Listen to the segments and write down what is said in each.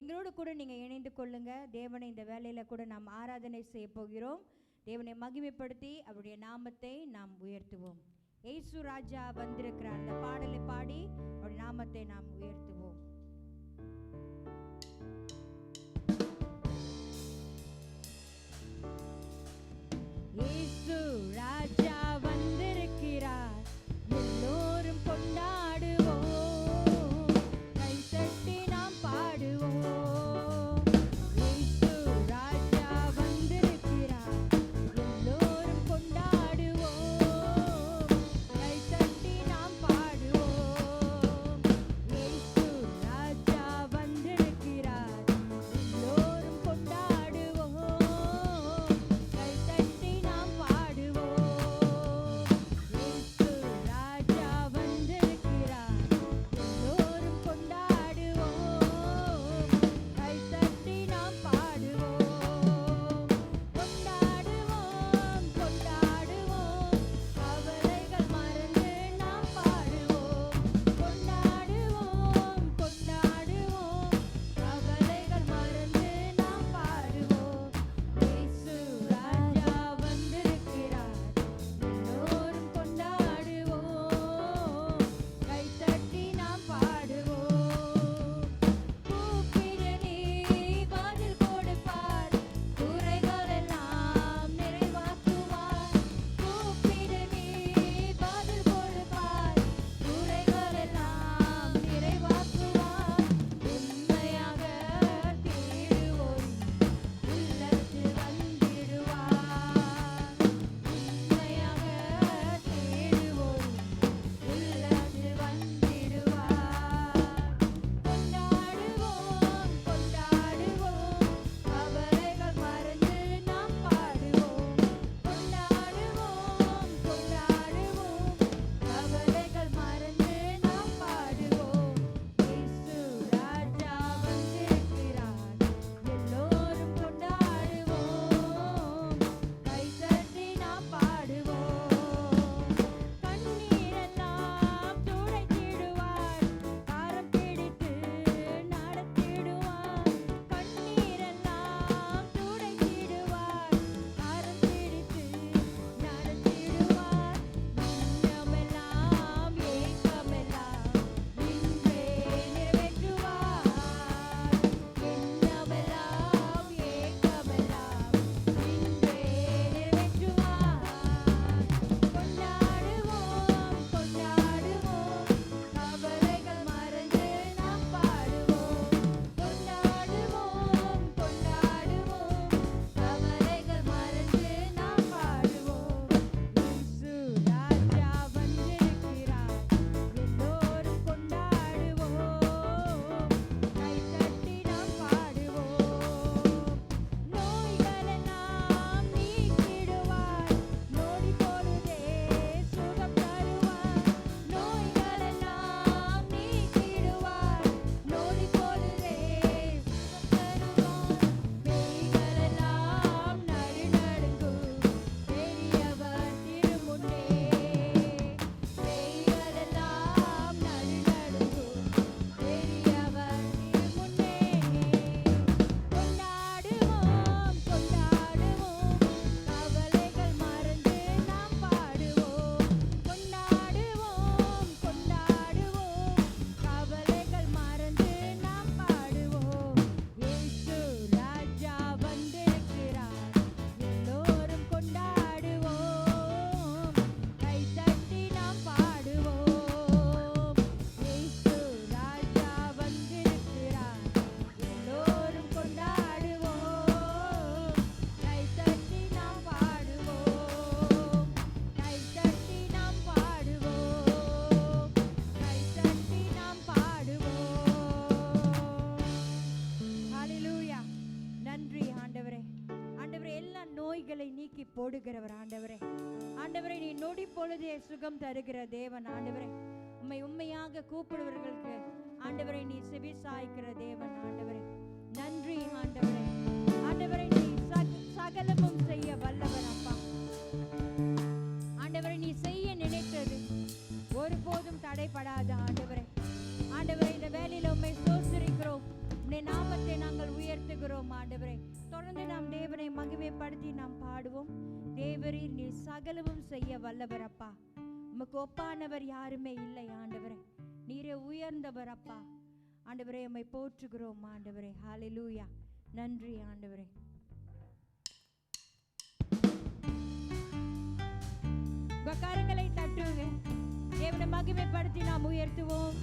எங்களோடு கூட நீங்கள் இணைந்து கொள்ளுங்க. தேவனை இந்த வேலையில் கூட நாம் ஆராதனை செய்ய போகிறோம். தேவனை மகிமைப்படுத்தி அவருடைய நாமத்தை நாம் உயர்த்துவோம். இயேசு ராஜா வந்திருக்கிறார். அந்த பாடலை பாடி அவருடைய நாமத்தை நாம் உயர்த்துவோம். இயேசு ராஜா வந்திருக்கிறார், எல்லோரும் கொண்டாடுவோம், கை தட்டி நாம் பாடுவோம். இயேசு ராஜா வந்திருக்கிறார், எல்லோரும் கொண்டாடுவோம், கை தட்டி நாம் பாடுவோம். இயேசு ராஜா வந்திருக்கிறார், எல்லோரும் கொண்டாடுவோம், கை தட்டி நாம் பாடுவோம். இயேசு ராஜா வந்திருக்கிறார், எல்லோரும் கொண்டாடுவோம், கை தட்டி நாம் பாடுவோம். கொண்டாடுவோம், கொண்டாடுவோம், கவலைகள் மறந்து நாம் பாடுவோம். கொண்டாடுவோம், கொண்டாடுவோம், கவலைகள் மறந்து நாம் பாடுவோம். இயேசு ராஜா வந்திருக்கிறார், எல்லோரும் கொண்டாடுவோம், கை தட்டி நாம் பாடுவோம். கூப்பிடு நீ பதில் கொடுப்பார், குறைகள் எல்லாம் நிறைவாக்குவார். கூப்பிடு நீ பதில் கொடுப்பார், குறைகள் எல்லாம் நிறைவாக்குவார். உண்மையாக தேடுவோர் உள்ளத்தில் வந்திடுவார். உண்மையாக தேடுவோர் உள்ளத்தில் வந்திடுவார். கொண்டாடுவோம், கொண்டாடுவோம், கவலைகள் மறந்து நாம் பாடுவோம். கொண்டாடுவோம், கொண்டாடுவோம், கவலைகள் மறந்து நாம் பாடுவோம். இயேசு ராஜா வந்திருக்கிறார், எல்லோரும் கொண்டாடுவோம், கை தட்டி நாம் பாடுவோம். கண்ணீரெல்லாம் துடைத்திடுவார், கரம் பிடித்து நடத்திடுவார். கண்ணீரெல்லாம் துடைத்திடுவார், கரம் பிடித்து நடத்திடுவார். எண்ணமெல்லாம் ஏக்கமெல்லாம் இன்றே நிறைவேற்றுவார். எண்ணமெல்லாம் ஏக்கமெல்லாம் இன்றே நிறைவேற்றுவார். கொண்டாடுவோம், கொண்டாடுவோம், கவலைகள் மறந்து நாம் பாடுவோம். கொண்டாடுவோம், கொண்டாடுவோம், கவலைகள் மறந்து நாம் பாடுவோம். இயேசு ராஜா வந்திருக்கிறார், எல்லோரும் கொண்டாடுவோம், கை தட்டி நாம் பாடுவோம். நோய்களெல்லாம் நீக்கிடுவார், நொடி பொழுதே சுகம் தருவார். நோய்களெல்லாம் நீக்கிடுவார், நொடி பொழுதே சுகம் தருவார். பேய்களெல்லாம் நடுநடுங்கும், பெரியவர் திருமுன்னே. பேய்களெல்லாம் நடுநடுங்கும், பெரியவர் திருமுன்னே. கொண்டாடுவோம், கொண்டாடுவோம், கவலைகள் மறந்து நாம் பாடுவோம். கொண்டாடுவோம், கொண்டாடுவோம், கவலைகள் மறந்து நாம் பாடுவோம். இயேசு ராஜா வந்திருக்கிறார், எல்லோரும் கொண்டாடுவோம், கை தட்டி நாம் பாடுவோம். இயேசு ராஜா வந்திருக்கிறார், எல்லோரும் கொண்டாடுவோம், கை தட்டி நாம் பாடுவோம். கை தட்டி நாம் பாடுவோம், கை தட்டி நாம் பாடுவோம். ஹல்லேலூயா. நன்றி ஆண்டவரே. ஆண்டவரே, எல்லா நோய்களை நீக்கி போடுகிறவர் ஆண்டவரே. ஆண்டவரே, நீ நொடி பொழுதே சுகம் தருகிற தேவன் ஆண்டவரே. உம்மை உண்மையாக கூப்பிடுவர்களுக்கு ஆண்டவரை நீ செவி சாய்க்கிற தேவன் ஆண்டவரே. நன்றி ஆண்டவரே. ஆண்டவரை நீ சகலமும் செய்ய வல்லவர் அப்பா. ஆண்டவரை நீ செய்ய நினைத்தது ஒருபோதும் தடைபடாத ஆண்டவரே. ஆண்டவரை இந்த வேலையில உம்மை ஸ்தோத்திரிக்கிறோம். உம்முடைய நாமத்தை போற்றுகிறோம் ஆண்டவரே. தொடர்ந்து நாம் தேவனை மகிமைப்படுத்தி நாம் பாடுவோம். தேவரீர் நீர் சகலமும் செய்ய வல்லவர் அப்பா. உமக்கு ஒப்பானவர் யாருமே இல்லை ஆண்டவரே. நீரே உயர்ந்தவர் அப்பா. ஆண்டவரே உம்மை போற்றுகிறோம் ஆண்டவரே. ஹல்லேலூயா. நன்றி ஆண்டவரே. கரங்களை தட்டுங்க. தேவனை மகிமைப்படுத்தி நாம் உயர்த்துவோம்.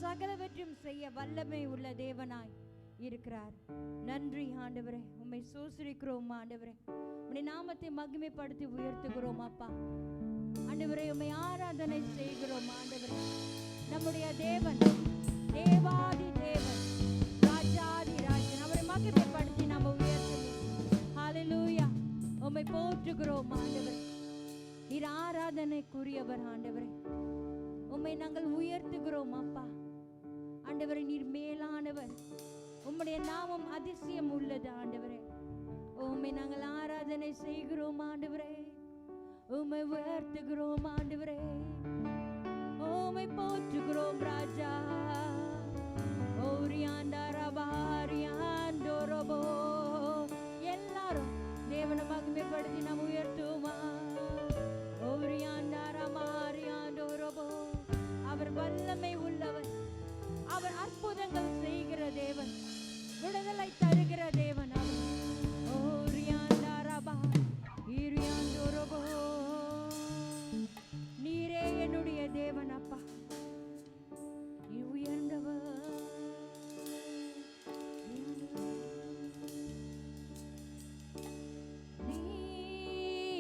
சகலவற்றையும் செய்ய வல்லமை உள்ள தேவனாய் இருக்கிறார். நன்றி ஆண்டவரே. உம்மை சோசரிக்கிறோம் ஆண்டவரே. உம்முடைய நாமத்தை மகிமைப்படுத்தி உயர்த்துகிறோம் அப்பா. ஆண்டவரே உம்மை ஆராதனை செய்கிறோம் ஆண்டவரே. நம்முடைய தேவன், தேவாதி தேவன், ராஜாதி ராஜன், அவரை மகிமைப்படுத்தி நாம் உயர்த்துகிறோம். ஹல்லேலூயா. உம்மை போற்றுகிறோம் ஆண்டவரே. நீர் ஆராதனைக்குரியவர் ஆண்டவரே. உம்மை நாங்கள் உயர்த்துகிறோம் அப்பா. ஆண்டவரே நீர் மேலானவர். உம்முடைய நாமம் அதிசயம் உள்ளது ஆண்டவரே. உம்மை நாங்கள் ஆராதனை செய்கிறோம் ஆண்டவரே. உம்மை உயர்த்துகிறோம் ஆண்டவரே. உம்மை போற்றுகிறோம் ராஜா. ஓரியாண்டரபாரியாண்டோரபோ. எல்லாரும் தேவனை மகிமைப்படுத்தி நாம் உயர்த்துவோமா. ஓரியாண்டரமாரியாண்டோரபோ. அவர் வல்லமை உள்ளவர். அவர் அற்புதங்கள் செய்கிற தேவன், விடுதலை தருகிற தேவன் அவர். நீரே என்னுடைய தேவன் அப்பா. நீ உயர்ந்தவர். நீரே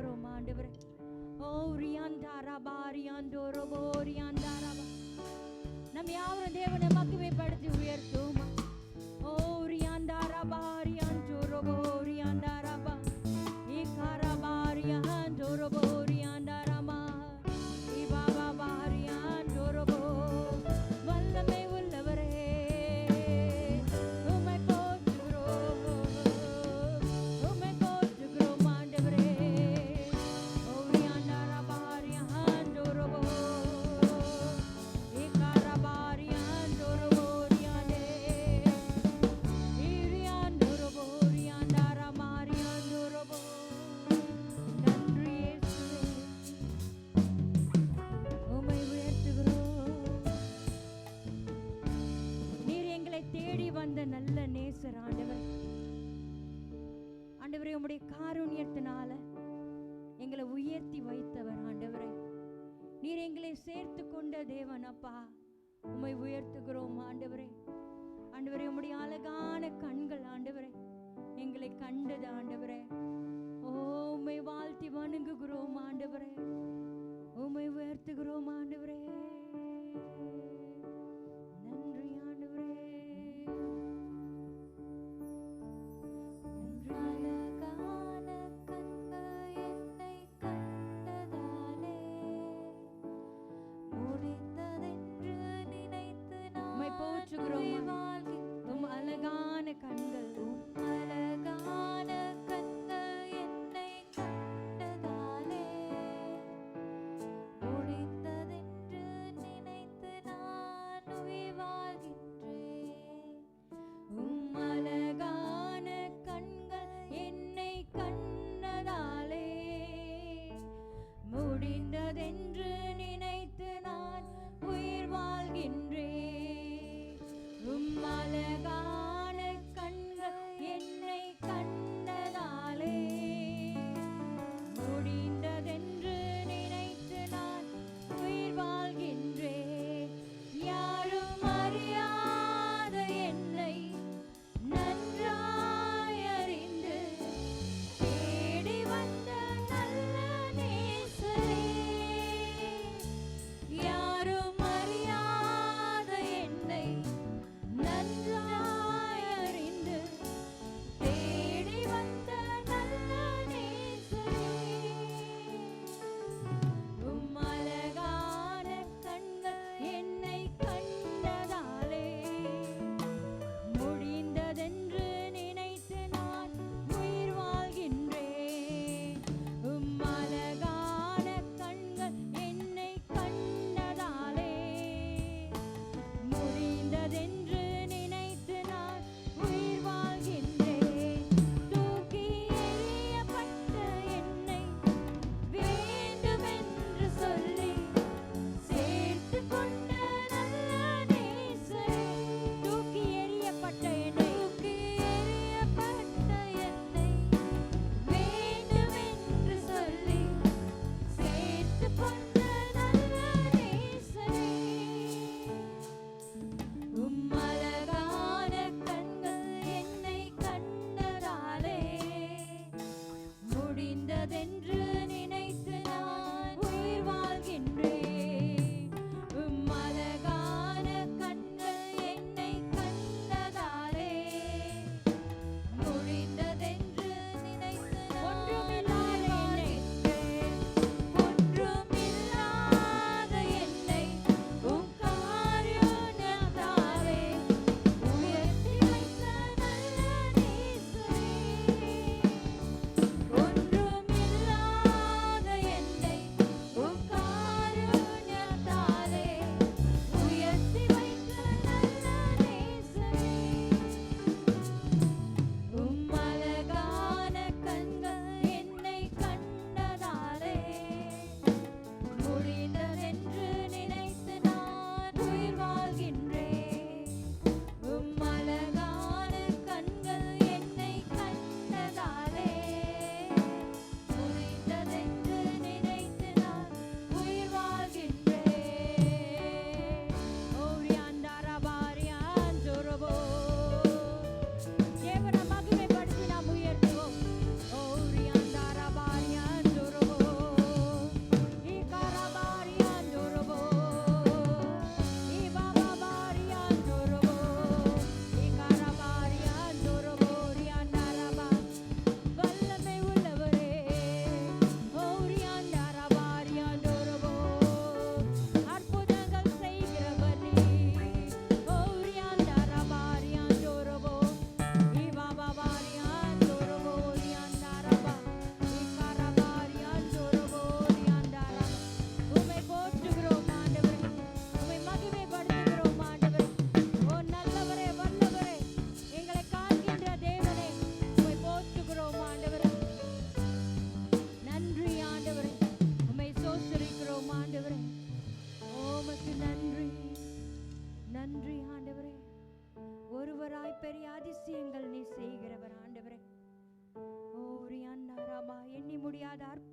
உயர்த்துகிறோம் ஆண்டவரே. ஓ ரியாண்டாரபா ரியாண்டோரபோ ரியாண்டாரபா. நம் யாவரும் தேவனை மகிமைப்படுத்தி உயர்த்துவோமா. ஓ ரியாண்டாரபா ரியாண்டோரபோ ரியாண்டாரபா இகாரபா ரியாண்டோரபோ ரியாண்டாரமா இபாபா ரியாண்டோரபோ. வல்லமை உள்ளவரே உம்மை போற்றுகிறோம், உம்மை போற்றுகிறோம் ஆண்டவரே. ஓ ரியாண்டாரபா ரியாண்டோரபோ இகாரபா ரியாண்டோரபோ ரியாண்டே இரியாண்டோரபோ ரியாண்டாரமா ரியாண்டோரபோ. நன்றி இயேசுவே, உம்மை உயர்த்துகிறோம். நீர் எங்களை தேடி வந்த நல்ல நேசர் ஆண்டவர். ஆண்டவரே, உம்முடைய காருண்யத்தினால எங்களை உயர்த்தி வைத்தவர் ஆண்டவரே. நீர் எங்களை சேர்த்து கொண்ட தேவன் அப்பா, உம்மை உயர்த்துகிறோம் ஆண்டவரே. ஆண்டவரே, உம்முடைய அழகான கண்கள் ஆண்டவரே எங்களை கண்டது ஆண்டவரே. ஓ உம்மை வாழ்த்தி வணங்குகிறோம் ஆண்டவரே, உம்மை உயர்த்துகிறோம் ஆண்டவரே. நன்றி ஆண்டவரே, நன்றி. அழகான கண்கள் என்னை கண்டதாலே முடிந்ததென்று நினைத்து உம்மை நான் போற்றுகிறோம். வாழ்கிறேன். உம் அழகான கண்கள் அழகான கண்கள் என்னை கண்டதாலே முடிந்ததென்று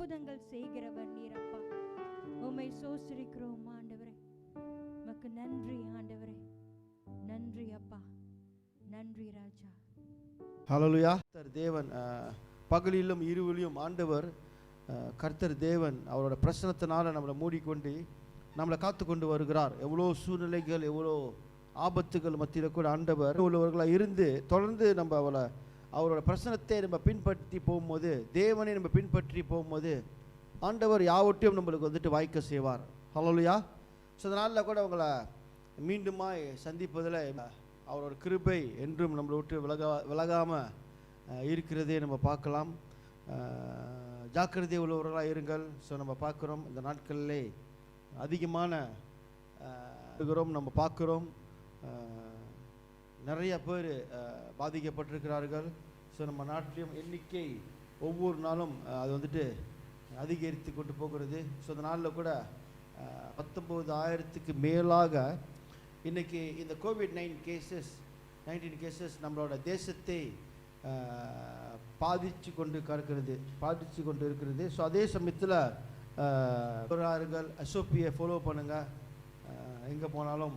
அற்புதங்கள் செய்கிறவர் நீர் அப்பா. உம்மை சோஸ்திரிக்கிறோம் ஆண்டவரே. உமக்கு நன்றி ஆண்டவரே. நன்றி அப்பா, நன்றி ராஜா. ஹல்லேலூயா. கர்த்தர் தேவன் பகலிலும் இருளிலும் ஆண்டவர் கர்த்தர் தேவன் அவரோட பிரசன்னத்தினால நம்மளை மூடிக்கொண்டு நம்மளை காத்து கொண்டு வருகிறார். எவ்வளோ சூழ்நிலைகள், எவ்வளோ ஆபத்துகள் மத்தியில் கூட ஆண்டவர் உள்ளவர்களாக இருந்து தொடர்ந்து நம்ம அவரோட பிரசன்னத்தை நம்ம பின்பற்றி போகும்போது, தேவனை நம்ம பின்பற்றி போகும்போது ஆண்டவர் யாவற்றையும் நம்மளுக்கு வந்துட்டு வாய்க்க செய்வார். ஹல்லேலூயா. ஸோ அதனால் கூட அவங்கள மீண்டுமாய் சந்திப்பதில் அவரோட கிருபை என்றும் நம்மளை விட்டு விலகாமல் இருக்கிறதே நம்ம பார்க்கலாம். ஜாக்கிரதை உள்ளவர்களாக இருங்கள். ஸோ நம்ம பார்க்குறோம் இந்த நாட்களிலே அதிகமான நம்ம பார்க்குறோம் நிறைய பேர் பாதிக்கப்பட்டிருக்கிறார்கள். ஸோ நம்ம நாட்டிலையும் எண்ணிக்கை ஒவ்வொரு நாளும் அது வந்துட்டு அதிகரித்து கொண்டு போகிறது. ஸோ அந்த நாளில் கூட 19,000க்கு மேலாக இன்றைக்கி இந்த COVID-19 கேசஸ் நம்மளோட தேசத்தை பாதித்து கொண்டு இருக்கிறது. ஸோ அதே சமயத்தில் SOPயை ஃபாலோ பண்ணுங்கள். எங்கே போனாலும்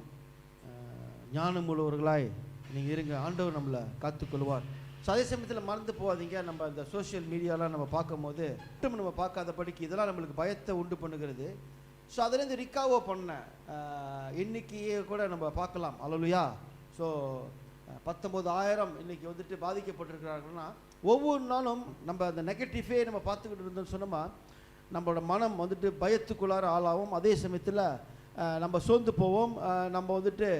ஞானம் உள்ளவர்களாய் நீங்கள் இருங்க. ஆண்டவர் நம்மளை காத்துக்கொள்வார். ஸோ அதே சமயத்தில் மறந்து போகாதீங்க. நம்ம இந்த சோஷியல் மீடியாலாம் நம்ம பார்க்கும்போது நம்ம பார்க்காத படிக்கு இதெல்லாம் நம்மளுக்கு பயத்தை உண்டு பண்ணுகிறது. ஸோ அதுலேருந்து ரிகவர் பண்ண எண்ணிக்கையே கூட நம்ம பார்க்கலாம். ஹல்லேலூயா. ஸோ 19,000 இன்றைக்கி வந்துட்டு பாதிக்கப்பட்டிருக்கிறார்கள்னா ஒவ்வொரு நாளும் நம்ம அந்த நெகட்டிவே நம்ம பார்த்துக்கிட்டு இருந்தோம்னு சொன்னோமா நம்மளோட மனம் வந்துட்டு பயத்துக்குள்ளார ஆளாகும். அதே சமயத்தில் நம்ம சோர்ந்து போவோம். நம்ம வந்துட்டு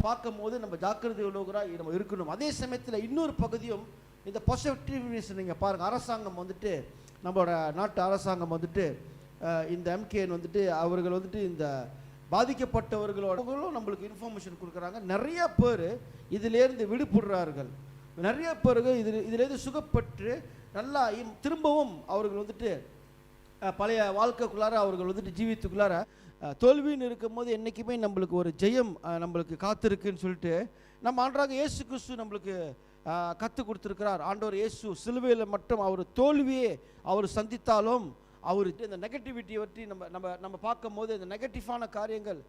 பார்க்கும் போது நம்ம ஜாக்கிரதை உள்ளவராக நம்ம இருக்கணும். அதே சமயத்தில் இன்னொரு பகுதியும் இந்த பாசிட்டிவ்னஸ் நீங்கள் பாருங்கள். அரசாங்கம் வந்துட்டு நம்மளோட நாட்டு அரசாங்கம் வந்துட்டு இந்த MKN வந்துட்டு அவர்கள் வந்துட்டு இந்த பாதிக்கப்பட்டவர்களோட நம்மளுக்கு இன்ஃபர்மேஷன் கொடுக்குறாங்க. நிறைய பேர் இதிலேருந்து விடுபடுறார்கள். நிறைய பேருக்கு இதிலேருந்து சுகப்பட்டு நல்லா திரும்பவும் அவர்கள் வந்துட்டு பழைய வாழ்க்கைக்குள்ளார அவர்கள் வந்துட்டு ஜீவித்துக்குள்ளார தோல்வின்னு இருக்கும் போது என்றைக்குமே நம்மளுக்கு ஒரு ஜெயம் நம்மளுக்கு காத்திருக்குன்னு சொல்லிட்டு நம்ம ஆண்டவராக இயேசு கிறிஸ்து நம்மளுக்கு கற்றுக் கொடுத்துருக்கிறார். ஆண்டவர் இயேசு சிலுவையில் மட்டும் அவர் தோல்வியே அவர் சந்தித்தாலும் அவர் இந்த நெகட்டிவிட்டியை பற்றி நம்ம பார்க்கும் போது இந்த நெகட்டிவான காரியங்கள்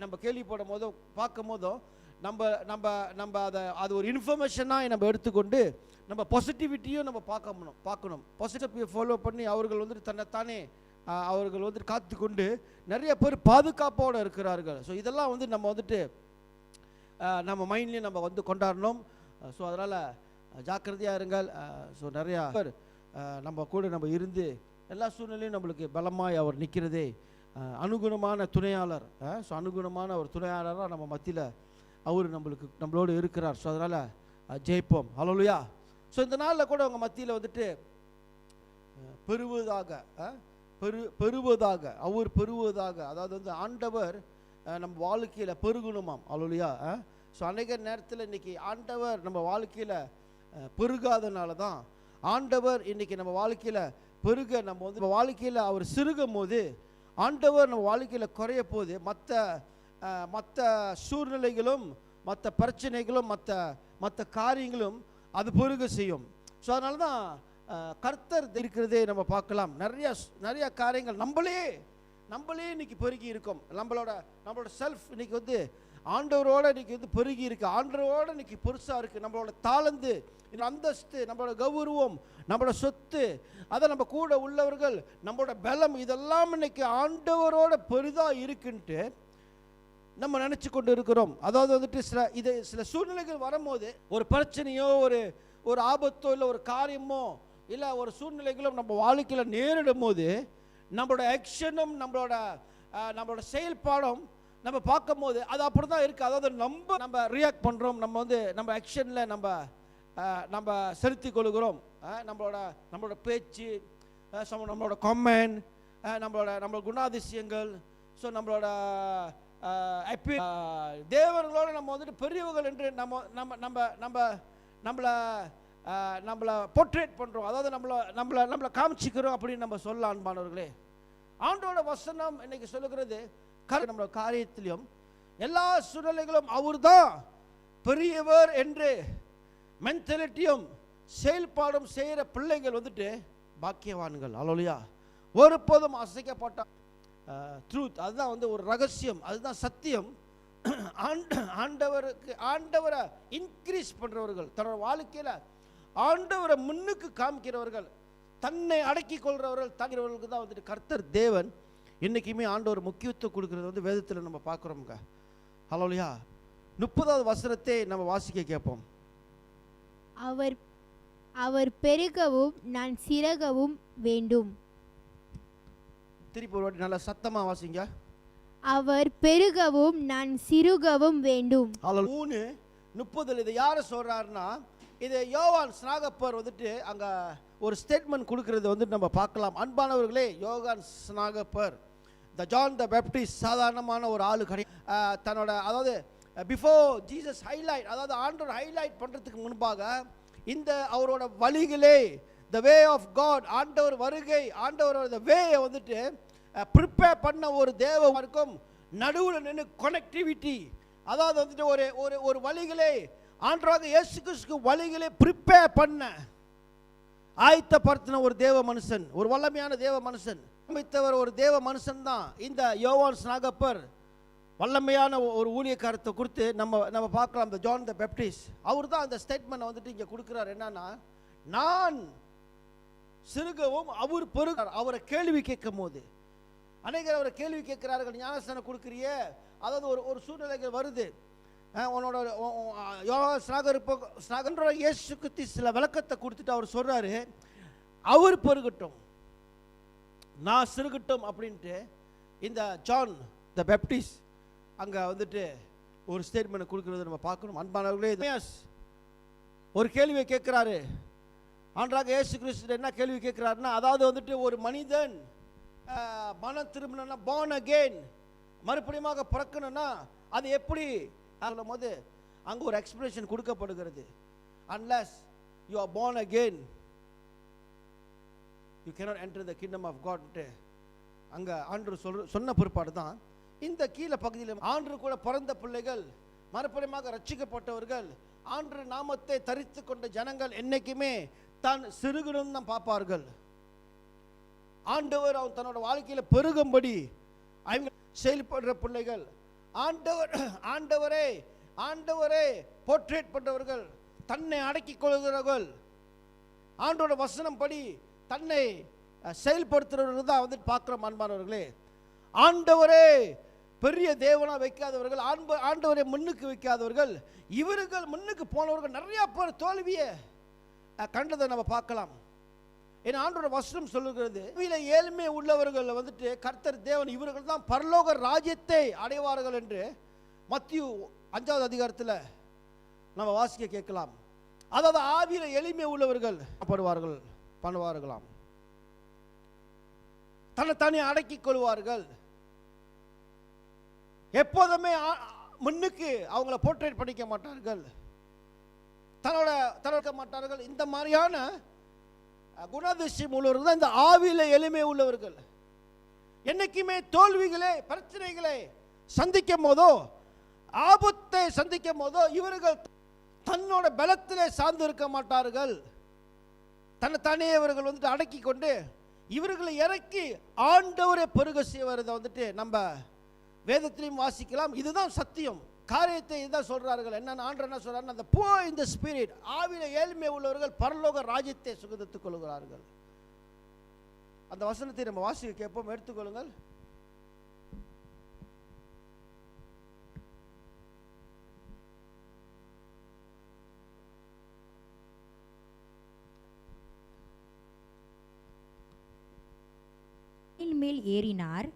நம்ம கேள்விப்படும் போதோ பார்க்கும் போதோ நம்ம அது ஒரு இன்ஃபர்மேஷனாக நம்ம எடுத்துக்கொண்டு நம்ம பாசிட்டிவிட்டியும் நம்ம பார்க்கணும். பாசிட்டிவிட்டியை ஃபாலோ பண்ணி அவர்கள் வந்துட்டு தன்னைத்தானே அவர்கள் வந்துட்டு காத்துக்கொண்டு நிறைய பேர் பாதுகாப்போடு இருக்கிறார்கள். ஸோ இதெல்லாம் வந்து நம்ம வந்துட்டு நம்ம மைண்ட்லேயும் நம்ம வந்து கொண்டாடணும். ஸோ அதனால் ஜாக்கிரதையாக இருங்கள். ஸோ நிறையா பேர் நம்ம கூட நம்ம இருந்து எல்லா சூழ்நிலையும் நம்மளுக்கு பலமாய் அவர் நிற்கிறதே அனுகுணமான துணையாளர். ஸோ அனுகுணமான ஒரு துணையாளராக நம்ம மத்தியில் அவர் நம்மளோடு இருக்கிறார். ஸோ அதனால் ஜெயிப்போம். ஹல்லேலூயா. ஸோ இந்த நாளில் கூட அவங்க மத்தியில் வந்துட்டு பெறுவதாக அவர் பெறுவதாக, அதாவது வந்து ஆண்டவர் நம்ம வாழ்க்கையில் பெருகணுமாம். ஹல்லேலூயா. ஸோ அநேக நேரத்தில் இன்றைக்கி ஆண்டவர் நம்ம வாழ்க்கையில் பெருகாதனால தான் ஆண்டவர் இன்றைக்கி நம்ம வாழ்க்கையில் பெருக நம்ம வந்து நம்ம வாழ்க்கையில் அவர் சிறுகும் போது ஆண்டவர் நம்ம வாழ்க்கையில் குறைய போது மற்ற சூழ்நிலைகளும் மற்ற பிரச்சனைகளும் மற்ற காரியங்களும் அது பெருக செய்யும். ஸோ அதனால தான் கர்த்தர் இருக்கிறதே நம்ம பார்க்கலாம். நிறைய காரியங்கள் நம்மளே இன்னைக்கு பெருகி இருக்கும். நம்மளோட செல்ஃப் இன்னைக்கு வந்து ஆண்டவரோட இன்னைக்கு வந்து பெருகி இருக்கு. ஆண்டவரோட இன்னைக்கு பெருசாக இருக்குது. நம்மளோட தாளந்து, அந்தஸ்து, நம்மளோட கௌரவம், நம்மளோட சொத்து, அதை நம்ம கூட உள்ளவர்கள், நம்மளோட பலம், இதெல்லாம் இன்னைக்கு ஆண்டவரோட பெரிதாக இருக்குன்ட்டு நம்ம நினச்சி கொண்டு இருக்கிறோம். அதாவது வந்துட்டு சில சூழ்நிலைகள் வரும்போது ஒரு பிரச்சனையோ ஒரு ஆபத்தோ இல்லை ஒரு காரியமோ இல்லை ஒரு சூழ்நிலைகளும் நம்ம வாழ்க்கையில் நேரிடும் போது நம்மளோட ஆக்ஷனும் நம்மளோட செயல்பாடும் நம்ம பார்க்கும் போது அது அப்படி தான் இருக்குது. அதாவது நம்ம ரியாக்ட் பண்ணுறோம். நம்ம வந்து நம்ம ஆக்ஷனில் நம்ம செலுத்தி கொள்கிறோம். நம்மளோட பேச்சு, நம்மளோட கமெண்ட், நம்மளோட குணாதிசயங்கள், ஸோ நம்மளோட தேவர்களோடு நம்ம வந்துட்டு பெரியவர்கள் என்று நம்மளை போர்ட்ரேட் பண்ணுறோம். அதாவது நம்மளை காமிச்சிக்கிறோம் அப்படின்னு நம்ம சொல்ல அன்பானவர்களே. ஆண்டோட வசனம் இன்னைக்கு சொல்லுகிறது நம்மளோட காரியத்திலும் எல்லா சூழ்நிலைகளும் அவர் தான் பெரியவர் என்று மென்டாலிட்டியும் செயல்பாடும் செய்கிற பிள்ளைகள் வந்துட்டு பாக்கியவான்கள். அல்லேலூயா. ஒருபோதும் அசைக்கப்பட்ட ட்ரூத், அதுதான் வந்து ஒரு ரகசியம், அதுதான் சத்தியம். ஆண்டவரை இன்க்ரீஸ் பண்றவர்கள், தன்னோட வாழ்க்கையில ஆண்டவரை முன்னுக்கு காமிக்கிறவர்கள், தன்னை அடக்கி கொள்றவர்கள், தாங்கிறவர்களுக்கு தான் வந்துட்டு கர்த்தர் தேவன் இன்னைக்குமே ஆண்டவர் முக்கியத்துவம் கொடுக்கிறது வந்து வேதத்தில் நம்ம பார்க்குறோம்ங்க. ஹல்லேலூயா. 30வது வசனத்தை நம்ம வாசிக்க கேட்போம். அவர் பெருகவும் நான் சிறகவும் வேண்டும். திருப்பி ஒரு வாட்டி நல்லா சத்தமா வாசிங்க. அவர் பெருகவும் நான் சிறுகவும் வேண்டும். 3:30 இதை யாரை சொல்றாருன்னா, இது யோவான் ஸ்நாகப்பர் வந்துட்டு அங்க ஒரு ஸ்டேட்மெண்ட் கொடுக்கிறது வந்துட்டு நம்ம பார்க்கலாம். அன்பானவர்களே, யோவான் ஸ்நாகப்பர் ஜான் த பேப்டிஸ்ட் சாதாரணமான ஒரு ஆளு கிடையாது. தன்னோட அதாவது பிஃபோர் ஜீசஸ் ஹைலைட், அதாவது ஆண்டவர் ஹைலைட் பண்றதுக்கு முன்பாக இந்த அவரோட வழிகளே, த வே ஆஃப் காட், ஆண்டவர் வருகை, ஆண்டவரோட வேயை வந்துட்டு ப்ரிப்பேர் பண்ண ஒரு தேவனுக்கும் நடுவில் நின்று கனெக்டிவிட்டி, அதாவது வந்துட்டு ஒரு வழிகளே, ஆண்டவராக இயேசு கிறிஸ்துவுக்கு வழிகளே ப்ரிப்பேர் பண்ண ஆயத்தப்படுத்தின ஒரு தேவ மனுஷன், ஒரு வல்லமையான தேவ மனுஷன், அமைத்தவர் ஒரு தேவ மனுஷன் தான் இந்த யோவான் ஸ்நாகப்பர். வல்லமையான ஒரு ஊழியக்காரத்தை கொடுத்து நம்ம பார்க்கலாம். இந்த ஜான் த பேப்டிஸ்ட் அவர் தான் அந்த ஸ்டேட்மெண்ட் வந்துட்டு இங்கே கொடுக்குறார். என்னன்னா, நான் சிறுகவும் அவர் பெருகிறார். அவரை கேள்வி கேட்கும் போது அநேகர் அவரை கேள்வி கேட்கிறார்கள், ஞானஸ்தானம் கொடுக்குறிய, அதாவது ஒரு சூழ்நிலைகள் வருது, உன்னோட ஸ்நாகரோட இயேசு கிறிஸ்து சில விளக்கத்தை கொடுத்துட்டு அவர் சொல்றாரு, அவர் பெருகட்டும் நான் சிறுகட்டும் அப்படின்ட்டு. இந்த ஜான் த பேப்டிஸ்ட் அங்க வந்துட்டு ஒரு ஸ்டேட்மெண்ட் கொடுக்கிறது நம்ம பார்க்கணும். அன்பானவர்களே, ஒரு கேள்வியை கேட்கிறாரு. ஆண்டவராக இயேசு கிறிஸ்து என்ன கேள்வி கேட்கிறாருன்னா, அதாவது வந்துட்டு ஒரு மனிதன் மனம் திரும்பினா, born again, மறுபடியுமாக பிறக்கணும்னா அது எப்படி சொல்லும் போது அங்க ஒரு எக்ஸ்பிரஷன் கொடுக்கப்படுகிறது. unless you are born again you cannot enter the kingdom of God. அங்க ஆண்டவர் சொன்ன பிற்பாடு தான் இந்த கீழே பகுதியில் ஆண்டவர் கூட பிறந்த பிள்ளைகள், மறுபடியுமாக ரட்சிக்கப்பட்டவர்கள், ஆண்டவர் நாமத்தை தரித்து கொண்ட ஜனங்கள் என்னைக்குமே தான் சிறுகணும் தான் பார்ப்பார்கள். ஆண்டவர் அவன் தன்னோட வாழ்க்கையில பெருகும்படி அவங்க செயல்படுற பிள்ளைகள், ஆண்டவரே போர்ட்ரேட் பண்றவர்கள், தன்னை அடக்கிக் கொள்கிறவர்கள், ஆண்டோட வசனம் படி தன்னை செயல்படுத்துறவர்கள் தான் வந்து பார்க்கிறோம். அன்பானவர்களே, ஆண்டவரே பெரிய தேவனா வைக்காதவர்கள், ஆண்டவரை முன்னுக்கு வைக்காதவர்கள், இவர்கள் முன்னுக்கு போனவர்கள் நிறைய பேர் தோல்வியை கண்டதை நம்ம பார்க்கலாம். ஏன்னா ஆண்டோட வசனம் சொல்லுகிறது, ஏழ்மை உள்ளவர்கள் வந்துட்டு கர்த்தர் தேவன் இவர்கள் தான் பரலோக ராஜ்யத்தை அடைவார்கள் என்று மத்திய 5வது அதிகாரத்தில் நம்ம வாசிக்க கேட்கலாம். அதாவது ஆவியில எளிமை உள்ளவர்கள் பண்ணுவார்களாம், தன்னை அடக்கிக் கொள்வார்கள், எப்போதுமே முன்னுக்கு அவங்கள போர்ட்ரேட் பண்ணிக்க மாட்டார்கள், தன்னோட மாட்டார்கள். இந்த மாதிரியான குணாதிசயம் உள்ளவர்கள் தான் இந்த ஆவியில எளிமை உள்ளவர்கள். என்னைக்குமே தோல்விகளை, பிரச்சனைகளை சந்திக்கும் போதோ, ஆபத்தை சந்திக்கும் போதோ இவர்கள் தன்னோட பலத்திலே சார்ந்து இருக்க மாட்டார்கள். தன்னைத்தானே இவர்கள் வந்துட்டு அடக்கி கொண்டு இவர்களை இறக்கி ஆண்டவரை பெருக செய்வதை வந்துட்டு நம்ம வேதத்திலையும் வாசிக்கலாம். இதுதான் சத்தியம். காரியத்தை இதுதான் சொல்றார்கள். என்னன்னா, ஆண்டவர் என்ன சொல்றாருன்னா, அந்த poor in the spirit, ஆவியில ஏழ்மை உள்ளவர்கள் பரலோக ராஜ்யத்தை சுகந்தித்துக் கொள்கிறார்கள். அந்த வசனத்தை நம்ம வாசிக்க கேட்போம், எடுத்துக்கொள்ளுங்கள். மேல் ஏறினார்.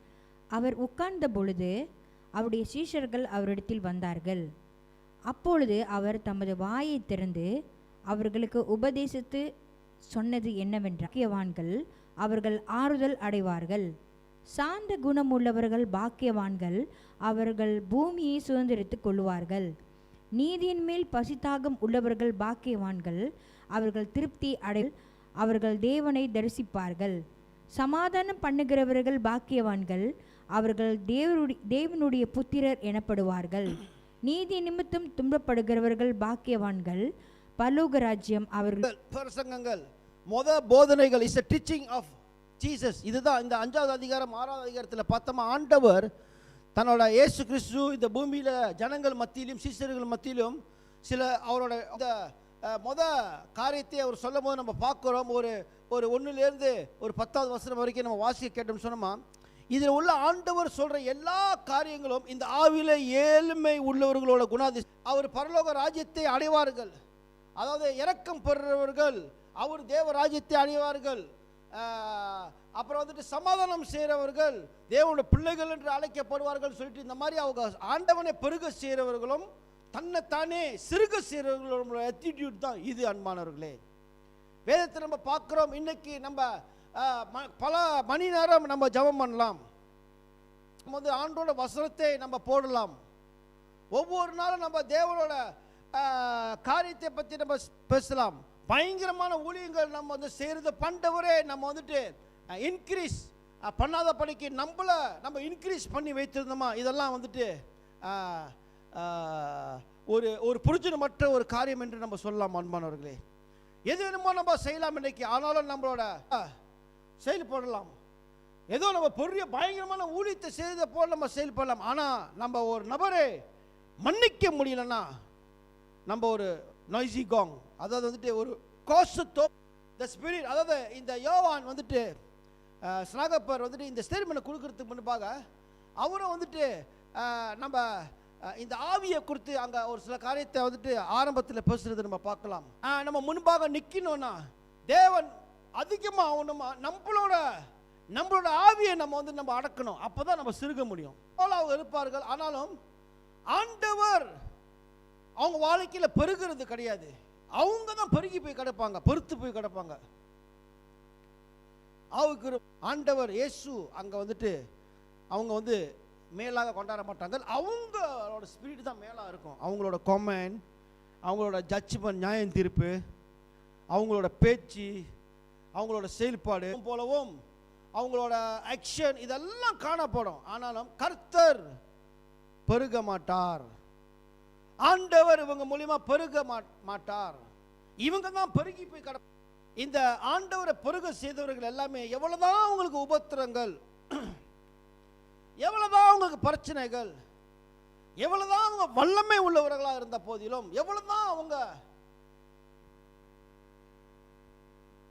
அவர் உட்கார்ந்த பொழுது அவருடைய சீஷர்கள் அவரிடத்தில் வந்தார்கள். அப்பொழுது அவர் தமது வாயை திறந்து அவர்களுக்கு உபதேசித்து சொன்னது என்னவென்றால், பாக்கியவான்கள், அவர்கள் ஆறுதல் அடைவார்கள். சாந்த குணமுள்ளவர்கள் பாக்கியவான்கள், அவர்கள் பூமியை சுதந்திரித்துக் கொள்வார்கள். நீதியின் மேல் பசித்தாகம் உள்ளவர்கள் பாக்கியவான்கள், அவர்கள் திருப்தி அடை, அவர்கள் தேவனை தரிசிப்பார்கள். சமாதானம் பண்ணுகிறவர்கள் பாக்கியவான்கள், அவர்கள் தேவனுடைய புத்திரர் எனப்படுவார்கள். நீதி நிமித்தம் துன்பப்படுகிறவர்கள் பாக்கியவான்கள், பரலோக ராஜ்யம் அவர்கள். பிரசங்கங்கள் போதனைகள் is a teaching of Jesus. இதுதான் இந்த 5வது அதிகாரம் 6வது அதிகாரத்தில் பார்த்தோமா, ஆண்டவர் தன்னோட இயேசு கிறிஸ்து இந்த பூமியில ஜனங்கள் மத்தியிலும் சீசர்கள் மத்தியிலும் சில அவரோட இந்த காரியத்தை அவர் சொல்லும் போது நம்ம பார்க்குறோம். ஒரு 1லேருந்து ஒரு 10வது வசனம் வரைக்கும் நம்ம வாசிக்க கேட்டோம்னு சொன்னோமா, இதில் உள்ள ஆண்டவர் சொல்ற எல்லா காரியங்களும் இந்த ஆவில ஏழ்மை உள்ளவர்களோட குணாதிசயம். அவர் பரலோக ராஜ்யத்தை அடைவார்கள், அதாவது இரக்கம் பெறுறவர்கள் அவர் தேவ ராஜ்யத்தை அடைவார்கள். அப்புறம் வந்துட்டு சமாதானம் செய்கிறவர்கள் தேவனுடைய பிள்ளைகள் என்று அழைக்கப்படுவார்கள் சொல்லிட்டு இந்த மாதிரி அவங்க ஆண்டவனை பெருக செய்கிறவர்களும் தன்னைத்தானே சிறுக செய்கிறவர்களோட ஆட்டிடியூட் தான் இது. அன்பானவர்களே, வேதத்தை நம்ம பார்க்குறோம். இன்னைக்கு நம்ம பல மணி நேரம் நம்ம ஜெபம் பண்ணலாம், நம்ம வந்து ஆண்டோட வசனத்தை நம்ம போடலாம், ஒவ்வொரு நாளும் நம்ம தேவனோட காரியத்தை பற்றி நம்ம பேசலாம், பயங்கரமான ஊழியங்கள் நம்ம வந்து செய்கிறது பண்டவரே நம்ம வந்துட்டு இன்க்ரீஸ் பண்ணாத படிக்கு நம்ம இன்க்ரீஸ் பண்ணி வைத்திருந்தோமா, இதெல்லாம் வந்துட்டு ஒரு புரிஜனமற்ற ஒரு காரியம் என்று நம்ம சொல்லலாம். அன்பானவர்களே, எது வேணுமோ நம்ம செய்யலாம் இன்னைக்கு, ஆனாலும் நம்மளோட செயல்படலாம், ஏதோ நம்ம பெரிய பயங்கரமான ஊழியத்தை செய்த போல் நம்ம செயல்படலாம். ஆனால் நம்ம ஒரு நபரை மன்னிக்க முடியலன்னா நம்ம ஒரு நாய்ஸி காங், அதாவது வந்துட்டு ஒரு கோஷத்தோ த ஸ்பிரிட், அதாவது இந்த யோவான் வந்துட்டு ஸ்நாகப்பர் வந்துட்டு இந்த ஸ்டேட்மெண்ட் கொடுக்கறதுக்கு முன்பாக அவரும் வந்துட்டு நம்ம இந்த ஆவியை குறித்து அங்கே ஒரு சில காரியத்தை வந்துட்டு ஆரம்பத்தில் பேசுறது நம்ம பார்க்கலாம். நம்ம முன்பாக நிற்கணும்னா தேவன் அதிகமாக ஆகணுமா, நம்மளோட ஆவியை நம்ம அடக்கணும், அப்போதான் நம்ம சிறுக முடியும். அவங்க இருப்பார்கள், ஆனாலும் ஆண்டவர் அவங்க வாழ்க்கையில் பெருகிறது கிடையாது, அவங்க தான் பெருகி போய் கிடப்பாங்க, பெருத்து போய் கிடப்பாங்க. அவங்க ஆண்டவர் இயேசு அங்கே வந்துட்டு அவங்க வந்து மேலாக கொண்டாட மாட்டாங்க, அவங்களோட ஸ்பிரிட் தான் மேலாக இருக்கும். அவங்களோட கமெண்ட், அவங்களோட ஜட்ஜ்மெண்ட், நியாயம் தீர்ப்பு, அவங்களோட பேச்சு, அவங்களோட செயல்பாடு போலவும் அவங்களோட ஆக்ஷன் இதெல்லாம் காணப்படும். ஆனாலும் கர்த்தர் பெருக மாட்டார், ஆண்டவர் இவங்க மூலியமா பெருக மாட்டார், இவங்க தான் பெருகி போய் கிடப்பாங்க. இந்த ஆண்டவரை பெருக செய்தவர்கள் எல்லாமே எவ்வளவுதான் அவங்களுக்கு உபத்திரங்கள், எவ்வளவுதான் அவங்களுக்கு பிரச்சனைகள், எவ்வளவுதான் அவங்க வல்லமை உள்ளவர்களாக இருந்த போதிலும், எவ்வளவுதான்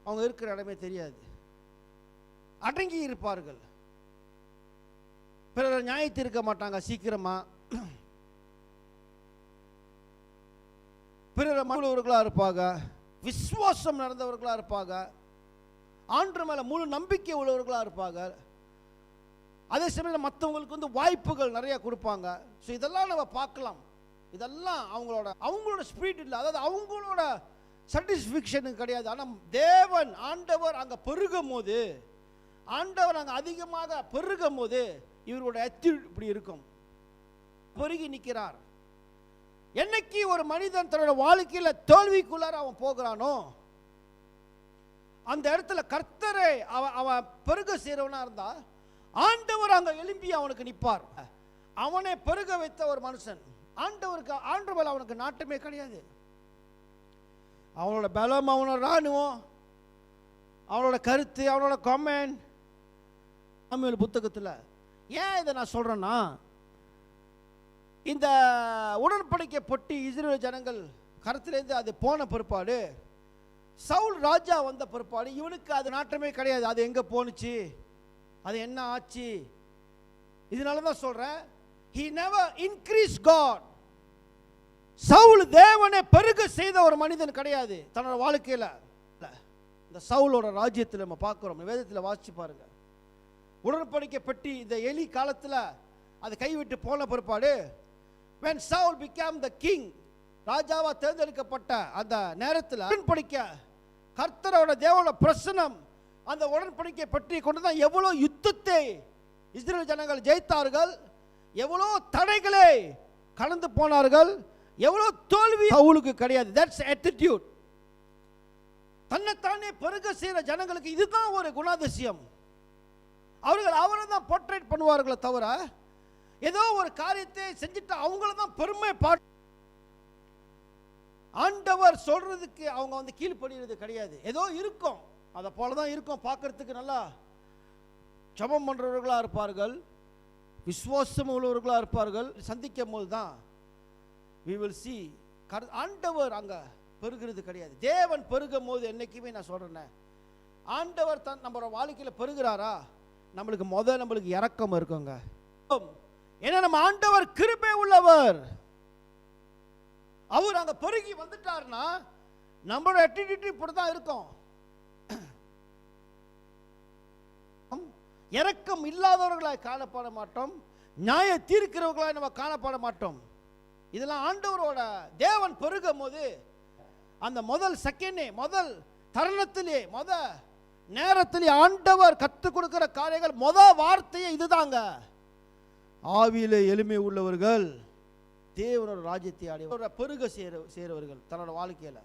அவங்க இருக்கிற இடமே தெரியாது, அடங்கி இருப்பார்கள், பிறர் நியாயத்து இருக்க மாட்டாங்க சீக்கிரமா, பிறர் மகளவர்களாக இருப்பாங்க, விசுவாசம் நடந்தவர்களாக இருப்பாங்க, ஆண்டு மேலே முழு நம்பிக்கை உள்ளவர்களாக இருப்பாங்க. அதே சமயம் மற்றவங்களுக்கு வந்து வாய்ப்புகள் நிறைய கொடுப்பாங்க. ஸோ இதெல்லாம் நம்ம பார்க்கலாம். இதெல்லாம் அவங்களோட ஸ்பிரிட் இல்லை, அதாவது அவங்களோட சாட்டிஸ்ஃபேக்ஷனுக்கு கிடையாது. ஆனால் தேவன் ஆண்டவர் அங்கே பெருகும் போது, ஆண்டவர் அங்கே அதிகமாக பெருகும் போது இவரோட ஆட்டிட்யூட் இப்படி இருக்கும், பெருகி நிற்கிறார். என்னைக்கு ஒரு மனிதன் தன்னோட வாழ்க்கையில் தோல்விக்குள்ளார அவன் போகிறானோ அந்த இடத்துல கர்த்தரை அவன் பெருக செய்கிறவனா இருந்தா ஆண்டவர் அங்கே எழும்பி அவனுக்கு நிற்பார். அவனை பெருக வைத்த ஒரு மனுஷன், ஆண்டவர் அவனுக்கு நாட்டமே கிடையாது. அவனோட பலம், அவனோட ராணுவம், அவனோட கருத்து, அவனோட கமெண்ட் சாமுவேல் புத்தகத்தில். ஏன் இதை நான் சொல்கிறேன்னா, இந்த உடன்படிக்கை பொட்டி இஸ்ரவேல் ஜனங்கள் கருத்திலேருந்து அது போன பிற்பாடு, சவுல் ராஜா வந்த பிற்பாடு இவனுக்கு அது நாட்டமே கிடையாது, அது எங்கே போனுச்சு, அது என்ன ஆச்சு. இதனால தான் சொல்கிறேன், he never increased God. Saul தேவனை பெருக செய்த ஒரு மனிதன் கிடையாது தன்னோட வாழ்க்கையில். இந்த சவுலோட ராஜ்யத்தில் நம்ம பார்க்குறோம், வேதத்தில் வாசிச்சு பாருங்க. உடன்படிக்கை பெட்டி இந்த எலி காலத்தில் அது கைவிட்டு போன பிற்பாடு, when Saul became the king, ராஜாவா தேர்ந்தெடுக்கப்பட்ட அந்த நேரத்தில் உடன்படிக்கை கர்த்தரோட தேவனோட பிரசனம் அந்த உடன்படிக்கை பற்றி கொண்டு தான் எவ்வளோ யுத்தத்தை இஸ்ரவேல் ஜனங்கள் ஜெயித்தார்கள், எவ்வளோ தடைகளை கடந்து போனார்கள், எவ்வளோ தோல்வி சவுலுக்கு கிடையாது. That's attitude. தன்னைத்தானே பெருக செய்கிற ஜனங்களுக்கு இதுதான் ஒரு குணாதிசயம். அவரை தான் போர்ட்ரேட் பண்ணுவார்களே தவிர, ஏதோ ஒரு காரியத்தை செஞ்சுட்டு அவங்கள தான் பெருமை ஆண்டவர் சொல்றதுக்கு அவங்க வந்து கீழ்ப்படிகிறது கிடையாது. ஏதோ இருக்கும், அதை போல தான் இருக்கும். பார்க்கறதுக்கு நல்லா ஜெபம் பண்றவர்களாக இருப்பார்கள், விசுவாசம் உள்ளவர்களாக இருப்பார்கள். சந்திக்கும் போது தான் we will see ஆண்டவர் அங்க பெருகிறது கிடையாது. தேவன் பெருகும் போது என்னைக்குமே நான் சொல்றேன், ஆண்டவர் தான் நம்ம வாழ்க்கையில் பெருகிறாரா, நம்மளுக்கு இரக்கம் இருக்குங்க. ஏன்னா நம்ம ஆண்டவர் கிருபை உள்ளவர். அவர் அங்க பெருகி வந்துட்டார்னா நம்மளோட ஆட்டிட்யூட் இப்படி தான் இருக்கும். இரக்கம் இல்லாதவர்களாய் காணப்பட மாட்டோம், நியாய தீர்க்கிறவர்களாய் நம்ம காணப்பட மாட்டோம். இதெல்லாம் ஆண்டவரோட தேவன் பெருகும் போது அந்த முதல் செகண்டே, முதல் தருணத்திலே, நேரத்திலே ஆண்டவர் கற்றுக் கொடுக்கிற காரியங்கள் வார்த்தையே இதுதாங்க. ஆவியிலே எளிமை உள்ளவர்கள் தேவனோட ராஜ்யத்தை அடைய பெருக சேருவர்கள் தன்னோட வாழ்க்கையில.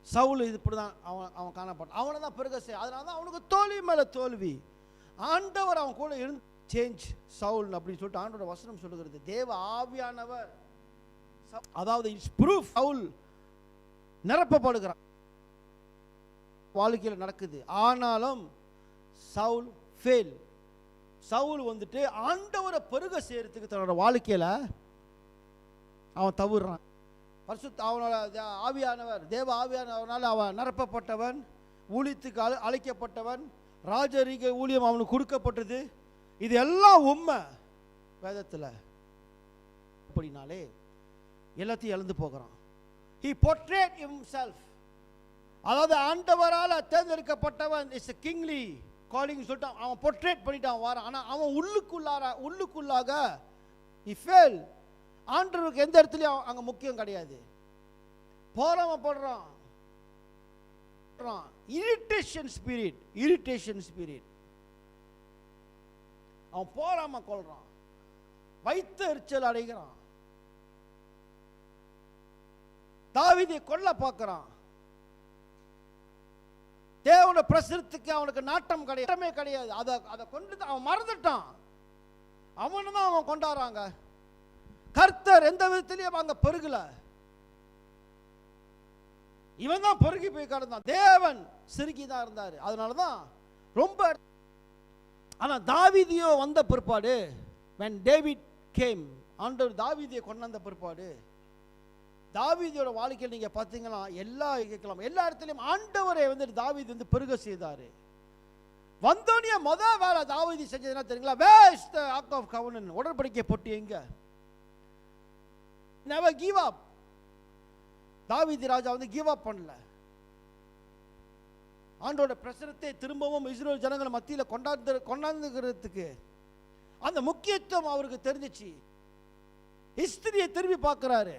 சவுல் இப்படிதான் அவன் காணப்பட்டான். அவனை தான் பெருக அதனால தான் அவனுக்கு தோல்வி மேல தோல்வி. ஆண்டவர் அவன் கூட இருந்து சேஞ்ச் சவுல் அப்படின்னு சொல்லிட்டு ஆண்டோட வசனம் சொல்லுகிறது. தேவ ஆவியானவர், அதாவது இட்ஸ் ப்ரூஃப், சவுல் நிரப்பப்படுகிறான், வாழ்க்கையில் நடக்குது. ஆனாலும் சவுல் ஃபெயில். சவுல் வந்துட்டு ஆண்டவரை பெருக செய்யறதுக்கு தன்னோட வாழ்க்கையில அவன் தவறுறான். அவனோட ஆவியானவர், தேவ ஆவியானவனால் அவன் நிரப்பப்பட்டவன், ஊழியத்துக்கு அழைக்கப்பட்டவன், ராஜரீக ஊழியம் அவனுக்கு கொடுக்கப்பட்டது. இது எல்லாம் உண்மை வேதத்தில். அப்படினாலே எல்லாத்தையும் இழந்து போகிறான். He portrayed himself, அதாவது ஆண்டவரால் தேர்ந்தெடுக்கப்பட்டவன் இஸ் a kingly calling சொல்லிட்டு அவன் portrait பண்ணிட்டான் வாரான். ஆனால் அவன் உள்ளுக்குள்ளாக he failed. ஆண்டவருக்கு எந்த இடத்துலையும் அங்கே முக்கியம் கிடையாது. போராமப்படுறான், இரிட்டேஷன் ஸ்பிரிட். அவன் போராம கொள்றான், வைத்த எரிச்சல் அடைகிறான், தாவீதை கொல்ல பார்க்கிறான். தேவனோட பிரசனத்துக்கு அவனுக்கு நாட்டம் கிடையாது. அதை கொண்டு அவன் மறந்துட்டான். அவனை தான் அவன் கொண்டாடுறாங்க. கர்த்தர் எந்த விதத்திலையும் அங்க பெருகல. இவன் தான் பெருகி போய் கடந்தான். தேவன் சிறுகி தான் இருந்தாரு. அதனாலதான் ரொம்ப. ஆனா தாவீதியோ வந்த பிற்பாடு, when David came, ஆண்டவர் தாவீதியை கொண்டாந்த பிற்பாடு, தாவீதியோட வாழ்க்கையில் நீங்க பார்த்தீங்கன்னா எல்லா இடத்துலையும் ஆண்டவரை வந்து தாவீது வந்து பெருக செய்தாரு. வந்தோனிய வேலை தாவீது செஞ்சதுன்னா தெரியுங்களா, where is the ark of covenant, உடன்படிக்கை பொட்டி எங்க? never give up. தாவீது ராஜா வந்து கிவ் அப் பண்ணல. ஆண்டோட பிரசனத்தை திரும்பவும் இஸ்ரேல் ஜனங்கள் மத்தியில் கொண்டாந்துக்கிறதுக்கு அந்த முக்கியத்துவம் அவருக்கு தெரிஞ்சிச்சு. ஹிஸ்டரியை திரும்பி பார்க்கிறாரு.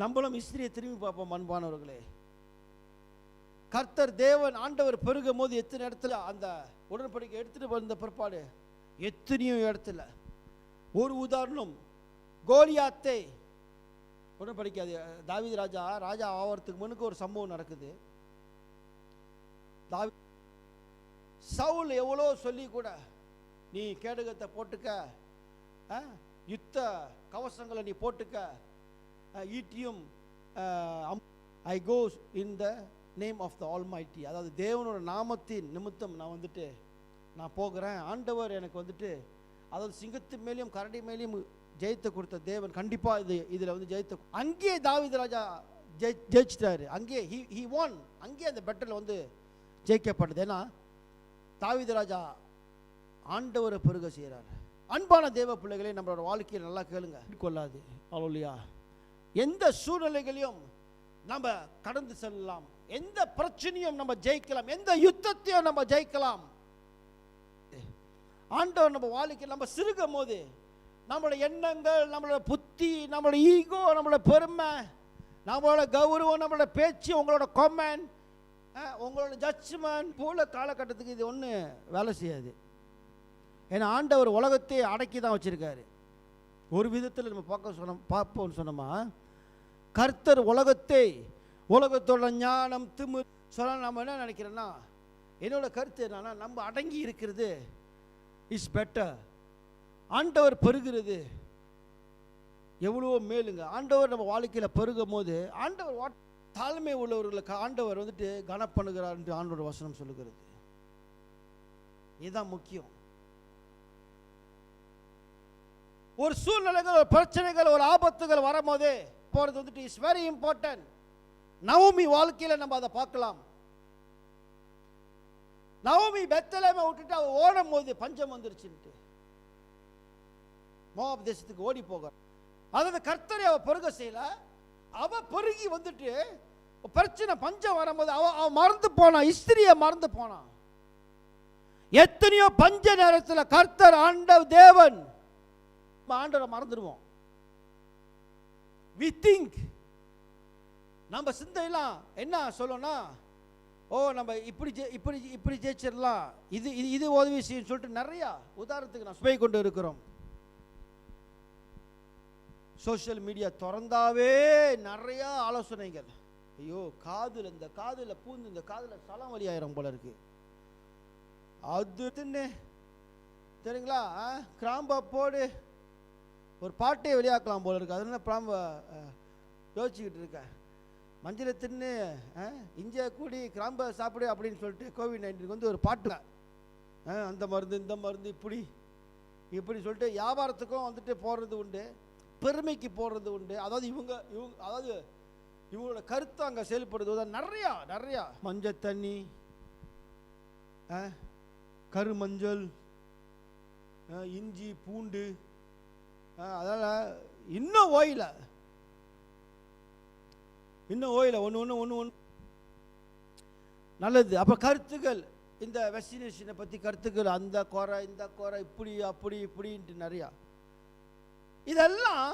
நம்மளும் ஹிஸ்டரியை திரும்பி பார்ப்போம் அன்பானவர்களே. கர்த்தர் தேவன் ஆண்டவர் பெருகும் போது எத்தனை இடத்துல அந்த உடன்படிக்கை எடுத்துட்டு வந்த பிற்பாடு எத்தனையோ இடத்துல. ஒரு உதாரணம், கோலியாத்தை உடன்படிக்கை தாவீது ராஜா ஆவறதுக்கு முன்னுக்கு ஒரு சம்பவம் நடக்குது. சவுல் எவ்வளோ சொல்லி கூட, நீ கேடகத்தை போட்டுக்க, யுத்த கவசங்களை நீ போட்டுக்க, ஈட்டியும் I goes in the name of the Almighty, அதாவது தேவனோட நாமத்தின் நிமித்தம் நான் போகிறேன். ஆண்டவர் எனக்கு வந்துட்டு, அதாவது சிங்கத்து மேலேயும் கரடி மேலேயும் ஜெயித்து கொடுத்த தேவன் கண்டிப்பா இதுல வந்து ஜெயித்து. அங்கே தாவீது ராஜா ஜெயிச்சிட்டாரு. அங்கே he won. அங்கே அந்த பெட்டல் வந்து ஜெயிக்கப்பட்டது. ஏன்னா தாவீது ராஜா ஆண்டவரை பெருக செய்கிறார். அன்பான தேவ பிள்ளைகளே, நம்மளோட வாழ்க்கையை நல்லா கேளுங்க. கொள்ளாது அல்லேலூயா. எந்த சூழ்நிலைகளையும் நம்ம கடந்து செல்லலாம், எந்த பிரச்சனையும் நம்ம ஜெயிக்கலாம், எந்த யுத்தத்தையும் நம்ம ஜெயிக்கலாம். ஆண்டவர் நம்ம வாழ்க்கையில் நம்ம சிறுகும் போது நம்மளோட எண்ணங்கள், நம்மளோட புத்தி, நம்மளோட ஈகோ, நம்மளோட பெருமை, நம்மளோட கௌரவம், நம்மளோட பேச்சு, உங்களோட கமெண்ட், உங்களோட ஜட்ஜ்மெண்ட் போல காலகட்டத்துக்கு இது ஒன்று வேலை செய்யாது. ஏன்னா ஆண்டவர் உலகத்தை அடக்கி தான் வச்சிருக்காரு. ஒரு விதத்தில் நம்ம பார்ப்போம்னு சொன்னோமா, கர்த்தர் உலகத்தோட ஞானம் திமிர் சொல்ல நம்ம என்ன நினைக்கிறோன்னா, என்னோட கருத்து என்னன்னா, நம்ம அடங்கி இருக்கிறது இஸ் பெட்டர். ஆண்டவர் பெருகிறது எவ்வளோ மேலுங்க. ஆண்டவர் நம்ம வாழ்க்கையில் பெருகும் போது ஆண்டவர் தாழ்மை உள்ளவர்களுக்கு ஆண்டவர் வந்துட்டு கனப்பண்ணுகிறார் என்று ஆண்டவர் வசனம் சொல்லுகிறது. இதுதான் முக்கியம். ஒரு சூழ்நிலைகள், ஒரு பிரச்சனைகள், ஒரு ஆபத்துகள் வரும்போது போகிறது வந்துட்டு இஸ் வெரி இம்பார்ட்டன்ட். நவோமி வாழ்க்கையில் நம்ம அதை பார்க்கலாம். நவோமி பெத்லெஹேமை விட்டுட்டு அவ ஓடும் போது பஞ்சம் வந்துருச்சுன்ட்டு மோவாப் தேசத்துக்கு ஓடி போக, அதாவது கர்த்தரை அவ பெருக செய்யல. அவ பெருகி வந்துட்டு பிரச்சனை பஞ்சம் வரும்போது அவ மறந்து போனா, இஸ்திரியை மறந்து போனா. எத்தனையோ பஞ்ச நேரத்தில் கர்த்தர் ஆண்டவர் தேவன் ஆண்டவரை மறந்துடுவோம். we think, நம்ம சிந்தையெல்லாம் என்ன சொல்லணும்னா, ஓ நம்ம இப்படி இப்படி இப்படி ஜெயிச்சிடலாம், இது இது இது உதவி செய்யும் சொல்லிட்டு நிறையா உதாரணத்துக்கு நான் போய் கொண்டு இருக்கிறோம். சோஷியல் மீடியா திறந்தாவே நிறையா ஆலோசனைகள். ஐயோ காதில், இந்த காதில் பூந்து இந்த காதில் சலம் வலி ஆயிரம் போல இருக்கு. அது தெரியுங்களா, கிராம்பை போடு ஒரு பாட்டை வெளியாக்கலாம் போல இருக்கு. அதனால கிராம்ப யோசிச்சுக்கிட்டு இருக்கேன். மஞ்சளை தின்னு இஞ்சியை கூடி கிராம்பை சாப்பிடு அப்படின்னு சொல்லிட்டு கோவிட்-19 வந்து ஒரு பாட்டு, அந்த மருந்து இந்த மருந்து இப்படி இப்படி சொல்லிட்டு வியாபாரத்துக்கும் வந்துட்டு போடுறது உண்டு, பெருமைக்கு போடுறது உண்டு. அதாவது இவங்க அதாவது இவங்களோட கருத்து அங்கே செயல்படுது. நிறையா நிறையா மஞ்சள் தண்ணி, கருமஞ்சள், இஞ்சி பூண்டு, அதனால் இன்னும் ஓயில ஒன்று ஒன்று ஒன்று ஒன்று நல்லது. அப்போ கருத்துக்கள், இந்த வெக்சினேஷனை பற்றி கருத்துக்கள், அந்த குறை இந்த குறை இப்படி அப்படி இப்படின்ட்டு நிறையா. இதெல்லாம்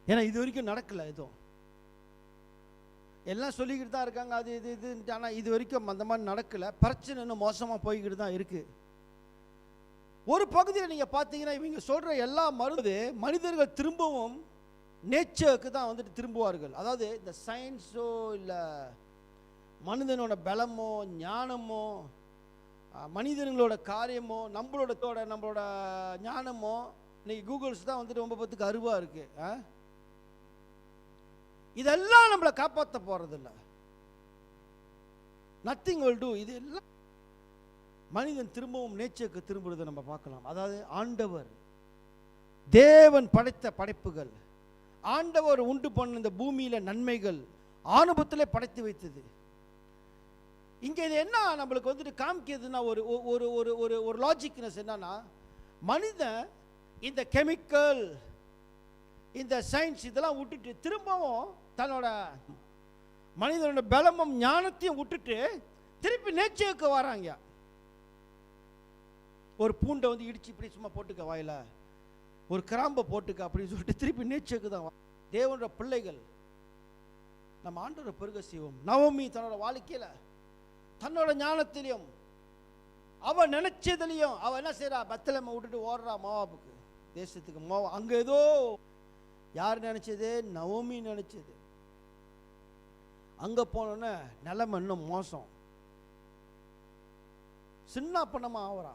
ஏன்னா இது வரைக்கும் நடக்கலை, எதுவும் எல்லாம் சொல்லிக்கிட்டு தான் இருக்காங்க அது இது இதுன்ட்டு. ஆனால் இது வரைக்கும் அந்த மாதிரி நடக்கலை. பிரச்சனை இன்னும் மோசமாக போய்கிட்டு தான் இருக்குது. ஒரு பகுதியில் நீங்கள் பார்த்தீங்கன்னா இவங்க சொல்கிற எல்லா மருந்து மனிதர்கள் திரும்பவும் நேச்சருக்கு தான் வந்துட்டு திரும்புவார்கள். அதாவது இந்த சயின்ஸோ இல்லை மனிதனோட பலமோ ஞானமோ மனிதர்களோட காரியமோ நம்மளோட ஞானமோ இன்னைக்கு கூகுள்ஸ் தான் வந்துட்டு ரொம்ப பத்துக்கு அருவாக இருக்குது. இதெல்லாம் நம்மளை காப்பாற்ற போகிறதில்ல. Nothing will do. இது எல்லாம் மனிதன் திரும்பவும் நேச்சருக்கு திரும்புறதை நம்ம பார்க்கலாம். அதாவது ஆண்டவர் தேவன் படைத்த படைப்புகள், ஆண்டவர் உண்டு பண்ண இந்த பூமியில நன்மைகள் ஆனுபத்திலே படைத்து வைத்தது. இங்க இது என்ன நம்மளுக்கு வந்துட்டு காமிக்கிறதுனா ஒரு ஒரு ஒரு ஒரு ஒரு லாஜிக்னஸ் என்னன்னா, மனிதன் இந்த கெமிக்கல், இந்த சயின்ஸ் இதெல்லாம் விட்டுட்டு திரும்பவும் தன்னோட மனிதனோட பலமும் ஞானத்தையும் விட்டுட்டு திருப்பி நேச்சருக்கு வராங்க. ஒரு பூண்டை வந்து இடிச்சு இப்படி சும்மா போட்டுக்க வாயில, ஒரு கிராம்பை போட்டுக்க அப்படின்னு சொல்லிட்டு திருப்பி நேச்சருக்கு தான். தேவனோட பிள்ளைகள் நம்ம ஆண்டவரை பெருக செய்வோம். நவோமி தன்னோட வாழ்க்கையில தன்னோட ஞானத்திலையும் அவ நினைச்சதுலையும் அவ என்ன செய்யறா, பெத்லெஹேமை விட்டுட்டு ஓடுறா மோவாபுக்கு தேசத்துக்கு. அங்க ஏதோ யார் நினைச்சது, நவோமி நினைச்சது. அங்க போனோன்னு நிலைமை இன்னும் மோசம், சின்ன பண்ணமா ஆவரா.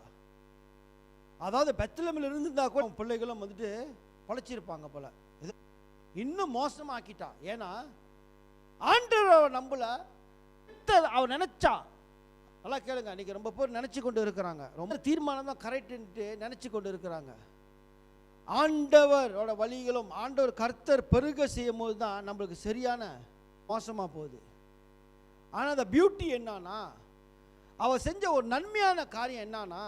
அதாவது பெத்லெஹேமில் இருந்திருந்தா கூட பிள்ளைகளும் வந்துட்டு பழைச்சிருப்பாங்க போல. இன்னும் மோசமாக்கிட்டா. ஏன்னா ஆண்டவர் நம்பல, அவன் நினைச்சா. நல்லா கேளுங்க, இன்னைக்கு ரொம்ப பேர் நினைச்சு கொண்டு இருக்கிறாங்க, ரொம்ப தீர்மானம் தான் கரெக்டுன்ட்டு நினைச்சு கொண்டு இருக்கிறாங்க. ஆண்டவரோட வழிகளும் ஆண்டவர் கர்த்தர் பெருக செய்யும் போது தான் நம்மளுக்கு சரியான மோசமா போகுது. ஆனால் அந்த பியூட்டி என்னன்னா, அவ செஞ்ச ஒரு நன்மையான காரியம் என்னன்னா,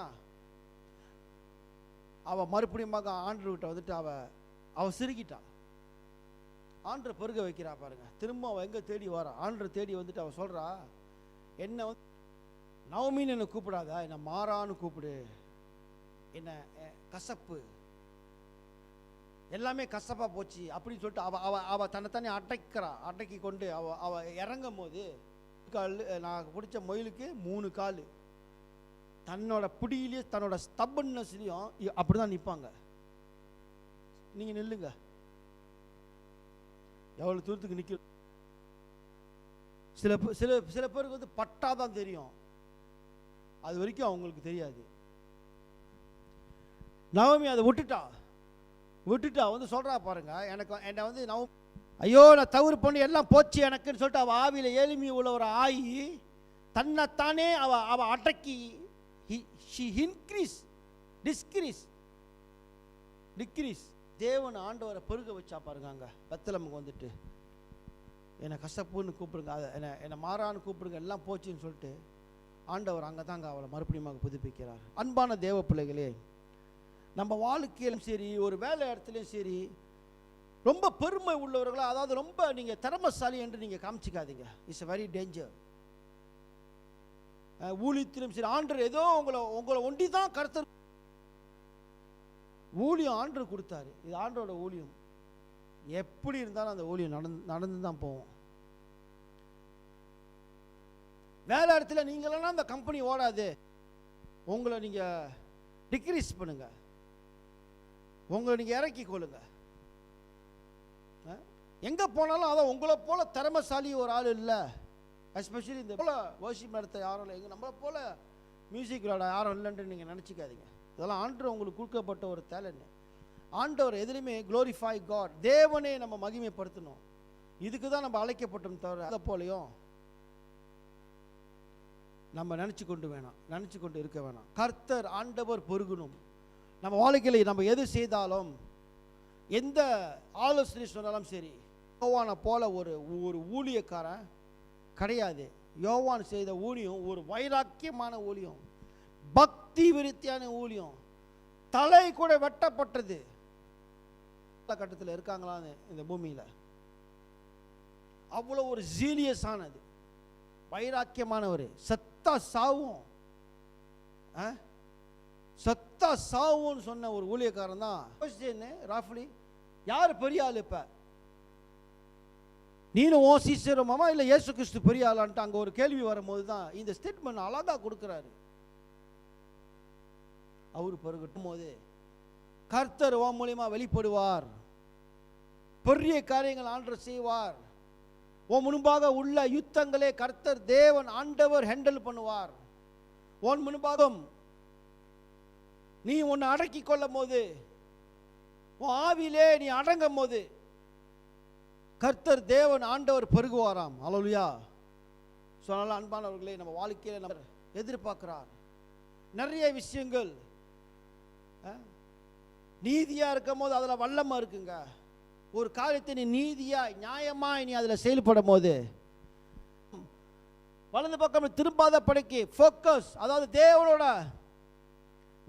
அவ மறுபடியும் ஆண்டவர்கிட்ட வந்துட்டு அவ சிரிக்கிட்டா. ஆண்டரை பெருக வைக்கிறா பாருங்க. திரும்ப அவ எங்க தேடி வரா, ஆண்டரை தேடி வந்துட்டு அவ சொல்றா, என்ன வந்து நவோமின்னு என்ன கூப்பிடாத, என்ன மாறான்னு கூப்பிடு, என்ன கசப்பு எல்லாமே கசப்பா போச்சு அப்படின்னு சொல்லிட்டு அவ அவ அவ தன்னைத்தானே அடக்கி கொண்டு அவ இறங்கும் போது நான் பிடிச்ச மொயிலுக்கு 3 கால். தன்னோட பிடியிலேயே தன்னோட ஸ்டபன்னஸ்லையும் அப்படிதான் நிற்பாங்க. நீங்க நில்லுங்க, எவ்வளவு தூரத்துக்கு நிற்க. சில சில சில பேருக்கு வந்து பட்டாதான் தெரியும், அது வரைக்கும் அவங்களுக்கு தெரியாது. நவோமி அதை விட்டுட்டா. விட்டுட்டா வந்து சொல்கிறா பாருங்க, எனக்கு என்னை வந்து நான் ஐயோ நான் தவறு பண்ணி எல்லாம் போச்சு எனக்குன்னு சொல்லிட்டு அவள் ஆவியில் எளிமை உள்ள ஒரு ஆகி தன்னைத்தானே அவள் அடக்கி டிக்ரீஸ் தேவன் ஆண்டவரை பெருக வச்சா பாருங்க. அங்கே பெத்தலமுக்கு வந்துட்டு என்னை கசப்புன்னு கூப்பிடுங்க, அதை என்னை மாறான்னு கூப்பிடுங்க, எல்லாம் போச்சுன்னு சொல்லிட்டு ஆண்டவர் அங்கே தாங்க அவளை மறுபடியும் புதுப்பிக்கிறார். அன்பான தேவ பிள்ளைகளே, நம்ம வாழ்க்கையிலும் சரி, ஒரு வேலை இடத்துலையும் சரி, ரொம்ப பெருமை உள்ளவர்களா, அதாவது ரொம்ப நீங்கள் திறமசாலி என்று நீங்கள் காமிச்சிக்காதீங்க. It's very danger. ஊழியத்திலும் சரி, ஆண்டவர் ஏதோ உங்களை ஒண்டி தான் கருத்து ஊழியம் ஆண்டவர் கொடுத்தாரு. இது ஆண்டரோட ஊழியம். எப்படி இருந்தாலும் அந்த ஊழியம் நடந்து தான் போவோம். வேலை இடத்துல நீங்களெல்லாம் அந்த கம்பெனி ஓடாது. உங்களை நீங்கள் டிக்ரீஸ் பண்ணுங்க, உங்களை நீங்கள் இறக்கி கொள்ளுங்க. எங்கே போனாலும் அதான் உங்களை போல திறமைசாலி ஒரு ஆள் இல்லை. எஸ்பெஷலி இந்த போல வர்ஷிப் நடத்த யாரும் இல்லை, எங்கள் நம்மளை போல மியூசிக் விளையாட யாரும் இல்லைன்ட்டு நீங்கள் நினச்சிக்காதீங்க. இதெல்லாம் ஆண்டவர் உங்களுக்கு கொடுக்கப்பட்ட ஒரு டேலண்ட். ஆண்டவர் எதுலையுமே க்ளோரிஃபை காட், தேவனே நம்ம மகிமைப்படுத்தணும். இதுக்கு தான் நம்ம அழைக்கப்பட்டோம். தவிர அதை போலையும் நம்ம நினச்சி கொண்டு இருக்க வேணாம். கர்த்தர் ஆண்டவர் பெருகணும். நம்ம வாழ்க்கையில் நம்ம எது செய்தாலும், எந்த ஆலோசனை சொன்னாலும் சரி, யோவானை போல ஒரு ஊழியக்காரன் கிடையாது. யோவான் செய்த ஊழியம் ஒரு வைராக்கியமான ஊழியம், பக்தி விருத்தியான ஊழியம். தலை கூட வெட்டப்பட்டது. கட்டத்தில் இருக்காங்களான்னு இந்த பூமியில் அவ்வளோ ஒரு ஜீலியஸ் ஆனது, வைராக்கியமானவர். சத்தா சாவுன்னு சொன்ன ஒரு ஊழியக்காரன் தான் ராஃப்லி. யார் பெரிய ஆள்? இப்ப நீனும் ஓ சீசருமாமா இல்லை இயேசு கிறிஸ்து பெரிய ஆளான்ட்டு அங்கே ஒரு கேள்வி வரும்போது தான் இந்த ஸ்டேட்மெண்ட் அழகா கொடுக்குறாரு. அவர் பெருகட்டும் போது கர்த்தர் ஓ மூலியமா வெளிப்படுவார், பெரிய காரியங்கள் ஆண்டவர் செய்வார். உன் முன்பாக உள்ள யுத்தங்களே கர்த்தர் தேவன் ஆண்டவர் ஹேண்டில் பண்ணுவார். உன் முன்பாக நீ உன்னை அடக்கி கொள்ளும் போது, உன் ஆவிலே நீ அடங்கும் போது கர்த்தர் தேவன் ஆண்டவர் பெருகுவாராம். அல்லேலூயா. சொன்னால அன்பானவர்களே, நம்ம வாழ்க்கையில் நம்ம எதிர்பார்க்கிறார் நிறைய விஷயங்கள். நீதியா இருக்கும் போது அதில் வல்லமா இருக்குங்க. ஒரு காரியத்தை நீ நீதியா நியாயமா நீ அதில் செயல்படும் போது, வலது பக்கம் திரும்பாத படைக்கு ஃபோக்கஸ், அதாவது தேவனோட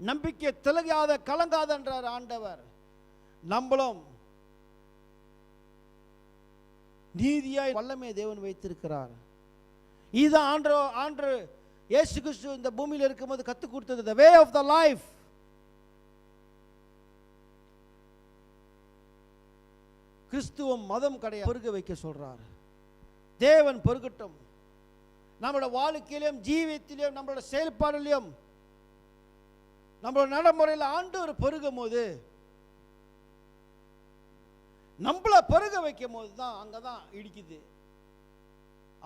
நம்பிக்கை திலகாத கலங்காதன்றார் ஆண்டவர். நம்மளும் நீதியாய் வல்லமே தேவன் வைத்திருக்கிறார். இதுதான் ஆண்டு இயேசு கிறிஸ்து இந்த பூமியில் இருக்கும்போது கற்றுக் கொடுத்தது, the way of the life. கிறிஸ்துவம் மதம் கிடையாது, பெருக வைக்க சொல்றார். தேவன் பெருகட்டும். நம்மளோட வாழ்க்கையிலும் ஜீவியத்திலும் நம்மளோட செயல்பாடுலையும் நம்மளோட நடைமுறையில் ஆண்டவர் பெருகும் போது, நம்மள பெருக வைக்கும் போது தான் அங்கதான் இடிக்குது.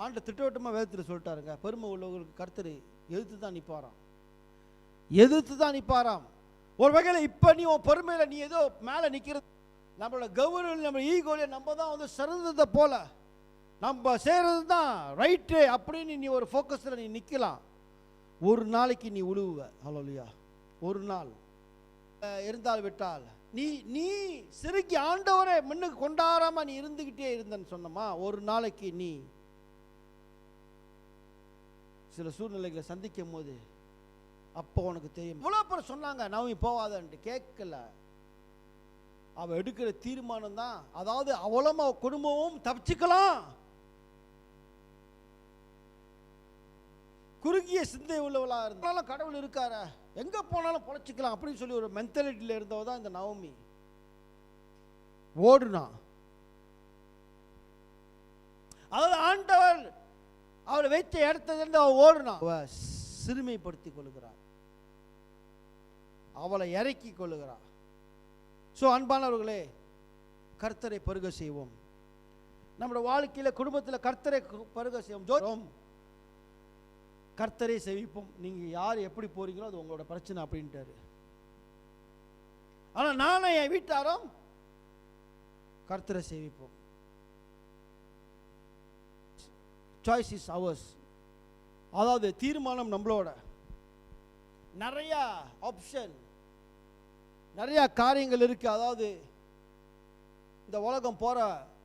ஆண்டு திட்டவட்டமா வேதத்தில் சொல்லிட்டாருங்க, பெருமை உள்ளவர்களுக்கு கர்த்தர் எதிர்த்து தான் நிற்பாராம். ஒரு வகையில் இப்ப நீ உன் பெருமையில நீ ஏதோ மேல நிக்கிறது, நம்மளோட கௌரவம் நம்ம ஈகோல நம்ம தான் வந்து சிறந்ததை போல நம்ம செய்கிறது தான் ரைட்டு அப்படின்னு நீ ஒரு ஃபோக்கஸில் நீ நிற்கலாம். ஒரு நாளைக்கு நீ உழுவுவ. அல்லேலூயா. ஒரு நாள் இருந்தால் விட்டால் நீ சிறுக்கி ஆண்டவரை முன்னுக்கு கொண்டாடாம நீ இருந்துகிட்டே இருந்தன்னு சொன்னமா, ஒரு நாளைக்கு நீ சில சூழ்நிலைகளை சந்திக்கும் போது அப்போ உனக்கு தெரியும். இவ்வளோ பேர் சொன்னாங்க நவமி போவாதன்ட்டு, கேட்கல. அவ எடுக்கிற தீர்மானம் தான், அதாவது அவளும் அவ குடும்பமும் தப்பிச்சுக்கலாம். குறுகிய சிந்தை உள்ளவளா இருந்தாலும் கடவுள் இருக்கார, எங்க போனாலும் பொழைச்சிக்கலாம் அப்படின்னு சொல்லி ஒரு மென்டாலிட்டியில இருந்தவ தான் இந்த நவமி. ஓடுனா, அதாவது ஆண்டவர் அவளை வைத்த இடத்துல இருந்து அவ ஓடுனா, அவ சிறுமைப்படுத்திக் கொள்ளுகிறார், அவளை இறக்கி கொள்ளுகிறார். ஸோ அன்பானவர்களே, கர்த்தரை பருக செய்வோம். நம்மளோட வாழ்க்கையில் குடும்பத்தில் கர்த்தரை பருக செய்வோம். கர்த்தரை செவிப்போம். நீங்கள் யார் எப்படி போறீங்களோ அது உங்களோட பிரச்சனை அப்படின்ட்டாரு. ஆனால் நானும் என் வீட்டாரும் கர்த்தரை சேவிப்போம். Choice is ours. அதாவது தீர்மானம் நம்மளோட. நிறையா ஆப்ஷன், நிறையா காரியங்கள் இருக்குது. அதாவது இந்த உலகம் போகிற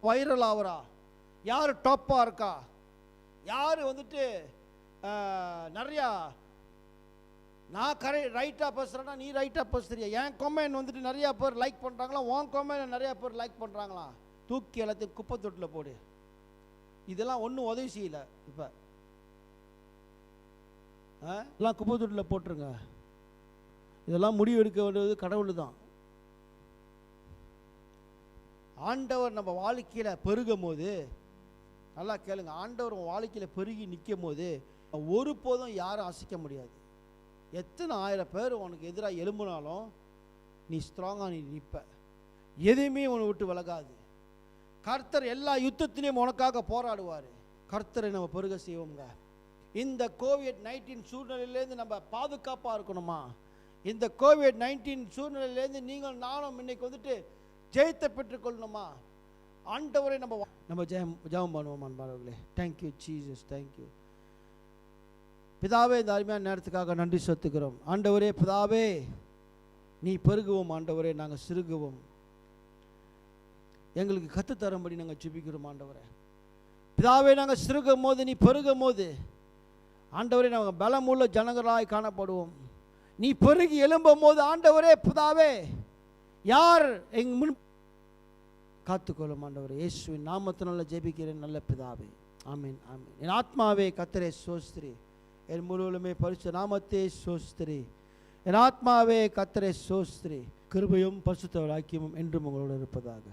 வைரல் ஆகிறா, யார் டாப்பாக இருக்கா, யார் வந்துட்டு நிறையா நான் ரைட்டாக பேசுகிறேன்னா நீ ரைட்டாக பேசுறியா, என் கமெண்ட் வந்துட்டு நிறையா பேர் லைக் பண்ணுறாங்களா, உன் கமெண்ட் நிறையா பேர் லைக் பண்ணுறாங்களா, தூக்கி எல்லாத்தையும் குப்பை தொட்டில் போடு. இதெல்லாம் ஒன்றும் உதவி செய்யலை. இப்போ எல்லாம் குப்பை தொட்டில் போட்டுருங்க. இதெல்லாம் முடிவு எடுக்க வேண்டியது கடவுள் தான். ஆண்டவர் நம்ம வாழ்க்கையில் பெருகும் போது, நல்லா கேளுங்க, ஆண்டவர் வாழ்க்கையில் பெருகி நிற்கும் போது ஒருபோதும் யாரும் அசைக்க முடியாது. எத்தனை 1000 பேர் உனக்கு எதிராக எழும்பினாலும் நீ ஸ்ட்ராங்காக நீ நிற்ப. எதுவுமே உன்னை விட்டு விலகாது. கர்த்தர் எல்லா யுத்தத்திலையும் உனக்காக போராடுவார். கர்த்தரை நம்ம பெருக செய்வோங்க. இந்த கோவிட்-19 சூழ்நிலையிலேருந்து நம்ம பாதுகாப்பாக இருக்கணுமா? இந்த கோவிட்-19 சூழ்நிலையிலேருந்து நீங்கள் நானும் இன்னைக்கு வந்துட்டு ஜெயத்தை பெற்றுக்கொள்ளணுமா? ஆண்டவரை நம்ம ஜெபம் பண்ணுவோம் அன்பானவர்களே. தேங்க்யூ ஜீசஸ், தேங்க்யூ பிதாவே. இந்த அருமையான நேரத்துக்காக நன்றி செலுத்துகிறோம் ஆண்டவரே. பிதாவே, நீ பெருகுவோம் ஆண்டவரே, நாங்கள் சிறுகுவோம். எங்களுக்கு கற்றுத்தரும்படி நாங்கள் ஜெபிக்கிறோம் ஆண்டவரே. பிதாவே, நாங்கள் சிறுகும் போது நீ பெருகும் போது ஆண்டவரே நாங்கள் பலமுள்ள ஜனங்களாய் காணப்படுவோம். நீ பெருகி எழும்பும் போது ஆண்டவரே பிதாவே, யார் எங்கள் முன் காத்துக்கொள்ளும் ஆண்டவரே. இயேசுவின் நாமத்தினால ஜெபிக்கிறேன் நல்ல பிதாவே, ஆமீன் ஆமீன். என் ஆத்மாவே கர்த்தரை ஸ்தோத்திரி, என் முழுவதுமே பரிசுத்த நாமத்தை ஸ்தோத்திரி. என் ஆத்மாவே கர்த்தரை ஸ்தோத்திரி. கிருபையும் பரிசுத்த ஐக்கியமும் என்றும் உங்களோடு இருப்பதாக.